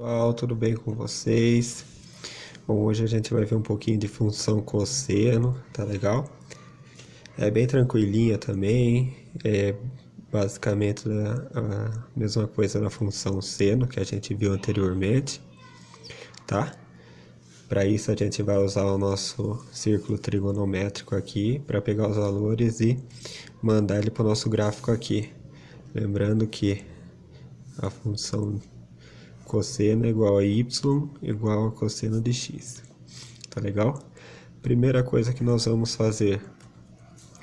Pessoal, tudo bem com vocês? Bom, hoje a gente vai ver um pouquinho de função cosseno, tá legal? É bem tranquilinha também, é basicamente a mesma coisa da função seno que a gente viu anteriormente, tá? Para isso a gente vai usar o nosso círculo trigonométrico aqui para pegar os valores e mandar ele para o nosso gráfico aqui. Lembrando que a função cosseno é igual a y igual a cosseno de x. Tá legal? Primeira coisa que nós vamos fazer,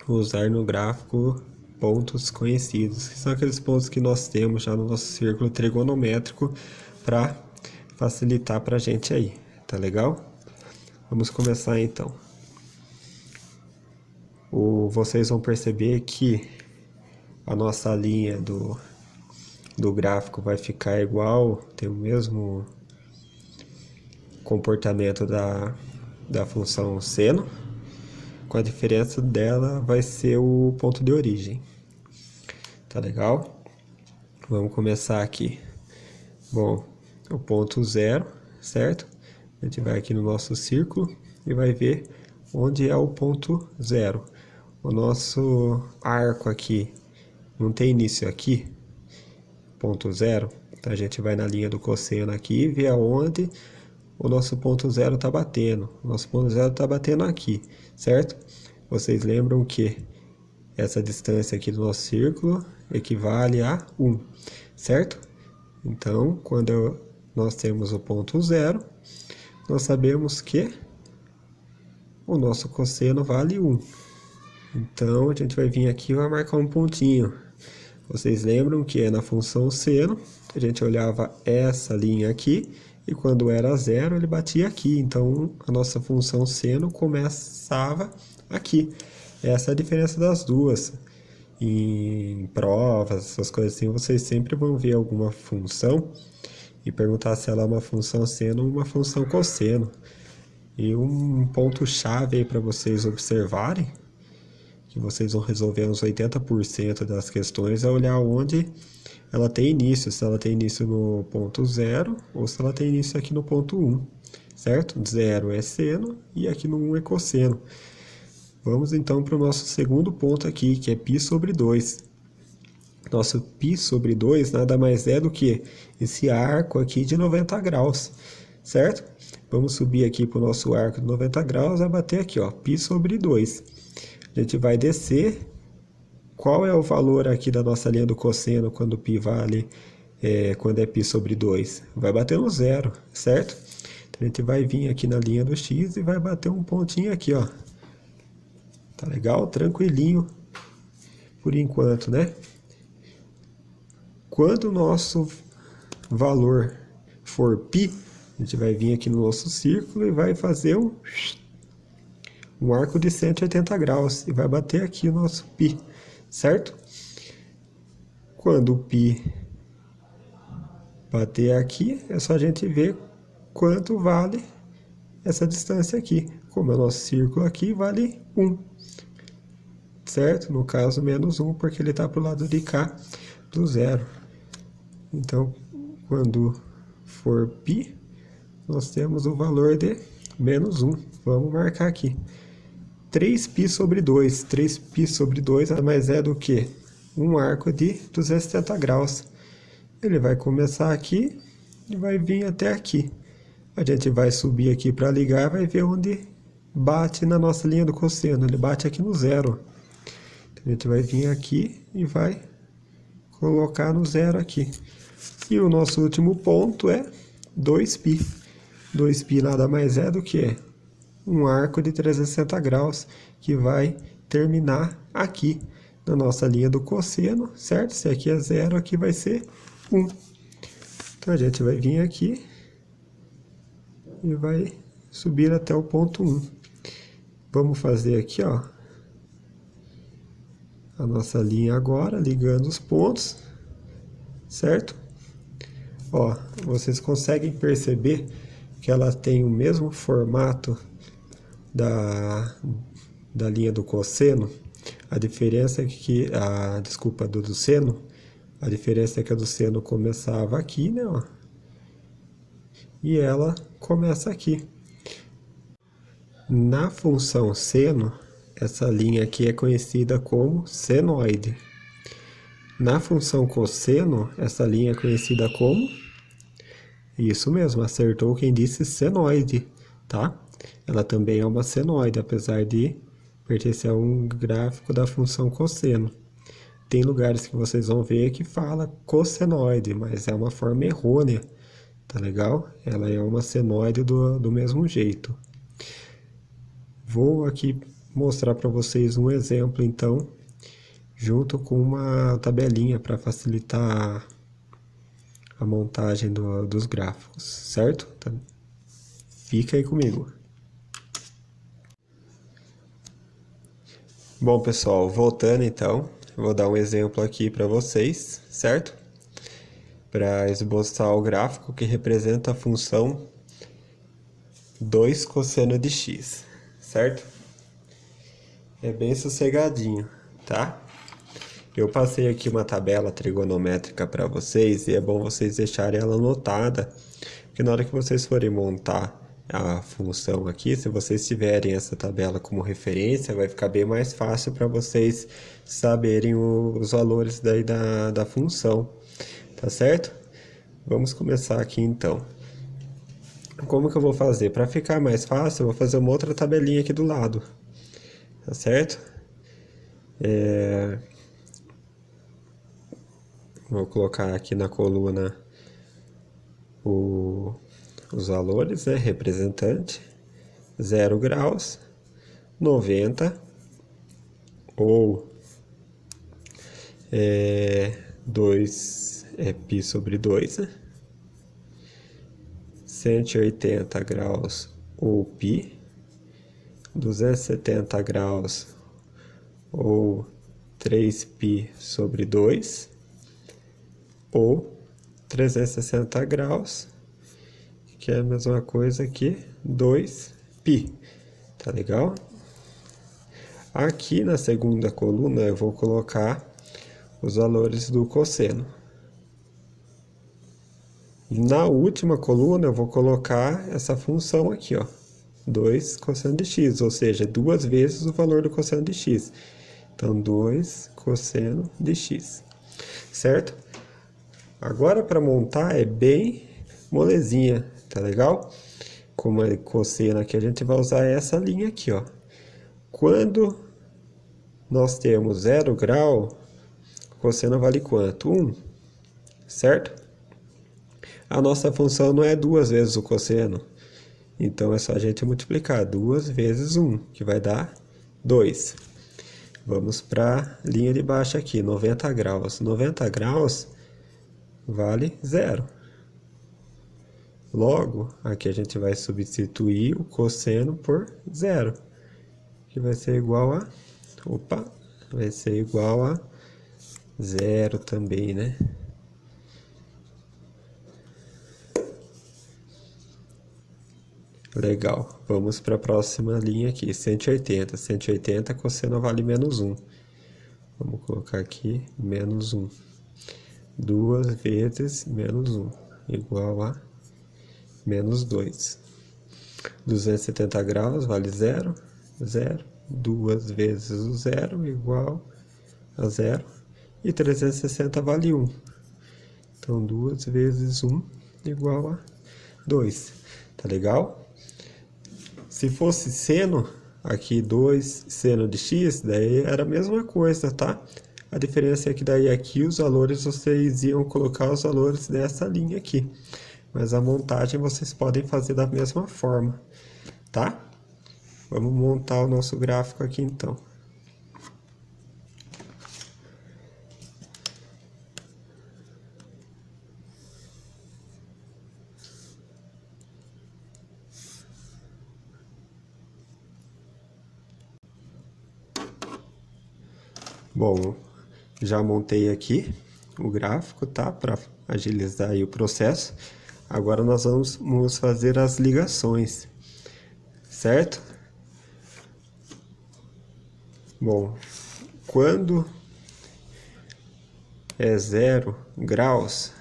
usar no gráfico pontos conhecidos, que são aqueles pontos que nós temos já no nosso círculo trigonométrico para facilitar para a gente aí, tá legal? Vamos começar então. Vocês vão perceber que a nossa linha do gráfico vai ficar igual, tem o mesmo comportamento da função seno, com a diferença dela vai ser o ponto de origem. Tá legal? Vamos começar aqui. Bom, o ponto 0, certo? A gente vai aqui no nosso círculo e vai ver onde é o ponto 0. O nosso arco aqui não tem início aqui, ponto 0. Então a gente vai na linha do cosseno aqui e vê aonde o nosso ponto 0 está batendo. O nosso ponto 0 está batendo aqui, certo? Vocês lembram que essa distância aqui do nosso círculo equivale a 1, certo? Então, quando nós temos o ponto 0, nós sabemos que o nosso cosseno vale 1. Então, a gente vai vir aqui e vai marcar um pontinho. Vocês lembram que na função seno, a gente olhava essa linha aqui, e quando era 0, ele batia aqui. Então, a nossa função seno começava aqui. Essa é a diferença das duas. Em provas, essas coisas assim, vocês sempre vão ver alguma função e perguntar se ela é uma função seno ou uma função cosseno. E um ponto-chave aí para vocês observarem, que vocês vão resolver uns 80% das questões, é olhar onde ela tem início, se ela tem início no ponto 0 ou se ela tem início aqui no ponto 1, certo? 0 é seno e aqui no 1 é cosseno. Vamos então para o nosso segundo ponto aqui, que é π sobre 2. Nosso π sobre 2 nada mais é do que esse arco aqui de 90 graus, certo? Vamos subir aqui para o nosso arco de 90 graus, vai bater aqui, ó, π sobre 2. A gente vai descer. Qual é o valor aqui da nossa linha do cosseno quando π vale, quando é π sobre 2? Vai bater no 0, certo? Então a gente vai vir aqui na linha do x e vai bater um pontinho aqui, ó. Tá legal? Tranquilinho por enquanto, né? Quando o nosso valor for π, a gente vai vir aqui no nosso círculo e vai fazer um arco de 180 graus e vai bater aqui o nosso π, certo? Quando o π bater aqui, é só a gente ver quanto vale essa distância aqui. Como é o nosso círculo aqui, vale 1, certo? No caso, menos 1, porque ele está para o lado de cá do 0. Então, quando for π, nós temos o valor de menos 1. Vamos marcar aqui. 3π sobre 2. 3π sobre 2 nada mais é do que um arco de 270 graus. Ele vai começar aqui e vai vir até aqui. A gente vai subir aqui para ligar e vai ver onde bate na nossa linha do cosseno. Ele bate aqui no 0. Então, a gente vai vir aqui e vai colocar no 0 aqui. E o nosso último ponto é 2π. 2π nada mais é do que um arco de 360 graus que vai terminar aqui na nossa linha do cosseno, certo? Se aqui é 0, aqui vai ser 1. Então a gente vai vir aqui e vai subir até o ponto 1. Vamos fazer aqui, ó, a nossa linha agora, ligando os pontos, certo? Ó, vocês conseguem perceber que ela tem o mesmo formato da linha do cosseno. A diferença é que do seno, a diferença é que a do seno começava aqui, né, ó, e ela começa aqui. Na função seno, essa linha aqui é conhecida como senoide. Na função cosseno, essa linha é conhecida como... Isso mesmo, acertou quem disse senoide, tá? Ela também é uma senoide, apesar de pertencer a um gráfico da função cosseno. Tem lugares que vocês vão ver que fala cossenoide, mas é uma forma errônea, tá legal? Ela é uma senoide do mesmo jeito. Vou aqui mostrar para vocês um exemplo, então, junto com uma tabelinha para facilitar a montagem dos gráficos, certo? Então, fica aí comigo. Bom, pessoal, voltando então, eu vou dar um exemplo aqui para vocês, certo? Para esboçar o gráfico que representa a função 2 cosseno de x, certo? É bem sossegadinho, tá? Eu passei aqui uma tabela trigonométrica para vocês e é bom vocês deixarem ela anotada, porque na hora que vocês forem montar a função aqui, se vocês tiverem essa tabela como referência, vai ficar bem mais fácil para vocês saberem os valores daí da função, tá certo? Vamos começar aqui então. Como que eu vou fazer? Para ficar mais fácil, eu vou fazer uma outra tabelinha aqui do lado, tá certo? Vou colocar aqui na coluna os valores, né? Representante, 0 graus, 90 ou 2 π sobre 2, né? 180 graus ou π, 270 graus ou 3π sobre 2, ou 360 graus, que é a mesma coisa que 2π, tá legal? Aqui na segunda coluna eu vou colocar os valores do cosseno. Na última coluna eu vou colocar essa função aqui, ó, 2 cosseno de x, ou seja, 2 vezes o valor do cosseno de x. Então, 2 cosseno de x, certo? Agora, para montar é bem molezinha, tá legal? Como é cosseno aqui, a gente vai usar essa linha aqui, ó. Quando nós temos 0 grau, cosseno vale quanto? 1, certo? A nossa função não é 2 vezes o cosseno, então é só a gente multiplicar 2 vezes 1, que vai dar 2. Vamos para a linha de baixo aqui, 90 graus. 90 graus vale 0. Logo, aqui a gente vai substituir o cosseno por 0, que vai ser igual a... Opa! Vai ser igual a 0 também, né? Legal. Vamos para a próxima linha aqui, 180. 180, cosseno vale menos 1. Vamos colocar aqui menos 1. 2 vezes menos 1, igual a menos 2. 270 graus vale 0, 0. 2 vezes o 0, igual a 0. E 360 vale 1. Então, 2 vezes 1, igual a 2. Tá legal? Se fosse seno, aqui 2 seno de x, daí era a mesma coisa, tá? A diferença é que daí aqui os valores vocês iam colocar os valores dessa linha aqui. Mas a montagem vocês podem fazer da mesma forma, tá? Vamos montar o nosso gráfico aqui então. Bom, já montei aqui o gráfico, tá? Para agilizar aí o processo. Agora nós vamos fazer as ligações, certo? Bom, quando é 0 graus,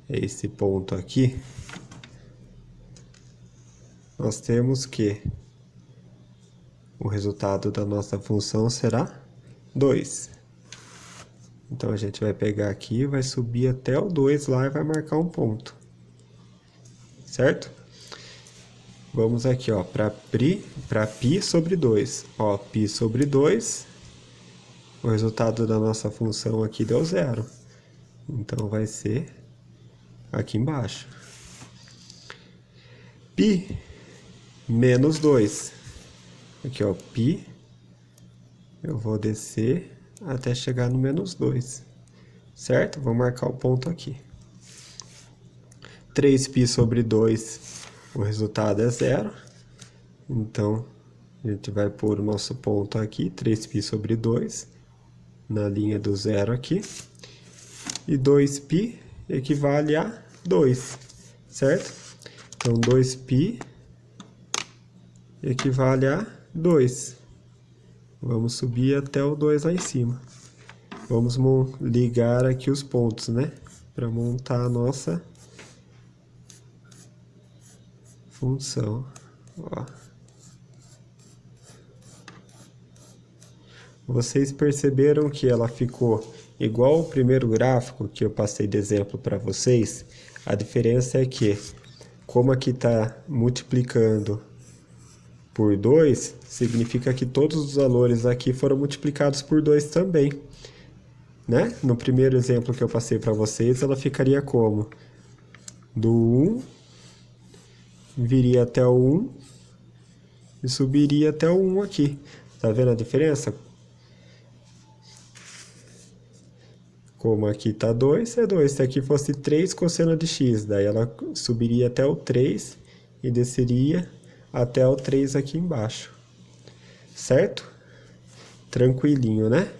é esse ponto aqui, nós temos que o resultado da nossa função será 2. Então, a gente vai pegar aqui, vai subir até o 2 lá e vai marcar um ponto. Certo? Vamos aqui, ó, para π sobre 2. Ó, π sobre 2, o resultado da nossa função aqui deu 0. Então, vai ser aqui embaixo. π menos 2. Aqui, ó, π, eu vou descer até chegar no menos 2, certo? Vou marcar o ponto aqui. 3π sobre 2, o resultado é 0. Então, a gente vai pôr o nosso ponto aqui, 3π sobre 2, na linha do 0 aqui. E 2π equivale a 2, certo? Então, 2π equivale a 2. Vamos subir até o 2 lá em cima. Vamos ligar aqui os pontos, né? Para montar a nossa função. Ó. Vocês perceberam que ela ficou igual ao primeiro gráfico que eu passei de exemplo para vocês? A diferença é que, como aqui está multiplicando por 2, significa que todos os valores aqui foram multiplicados por 2 também, né? No primeiro exemplo que eu passei para vocês, ela ficaria como? Do 1, viria até o 1 e subiria até o 1 aqui. Tá vendo a diferença? Como aqui está 2, é 2. Se aqui fosse 3 cosseno de x, daí ela subiria até o 3 e desceria até o 3 aqui embaixo. Certo? Tranquilinho, né?